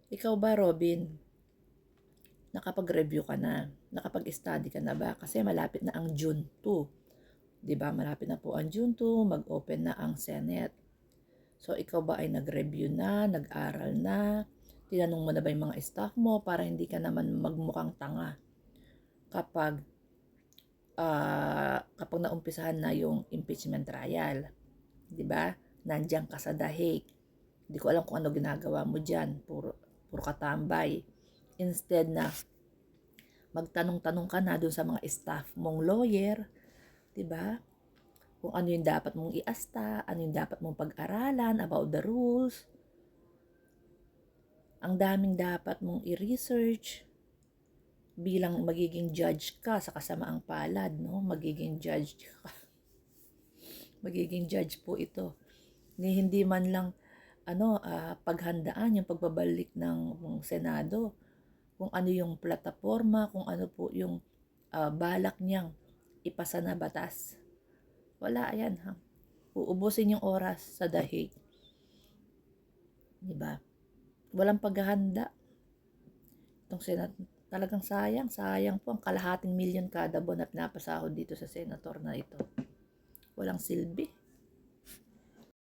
Ikaw ba, Robin, nakapag-review ka na? Nakapag-study ka na ba? Kasi malapit na ang June 2. 'Di ba? Malapit na po ang June 2, mag-open na ang Senate. So, ikaw ba ay nag-review na, nag-aral na? Tinanong mo na ba yung mga staff mo para hindi ka naman magmukhang tanga kapag kapag naumpisahan na yung impeachment trial? 'Di ba? Nandiyan ka sa dahig. Hindi ko alam kung ano ginagawa mo diyan. Puro katambay. Instead na magtanong-tanong ka na doon sa mga staff mong lawyer, 'di ba? Kung ano yung dapat mong iasta, ano yung dapat mong pag-aralan about the rules. Ang daming dapat mong i-research bilang magiging judge ka sa kasamaang palad, no? Magiging judge ka. Magiging judge po ito. Hindi man lang paghandaan yung pagbabalik ng Senado, kung ano yung plataforma, kung ano po yung balak niyang ipasa na batas. Wala, ayan ha. Uubusin yung oras sa dahig. Diba? Walang paghahanda. Itong talagang sayang po ang kalahating milyon kada buwan na pinapasahod dito sa senator na ito. Walang silbi.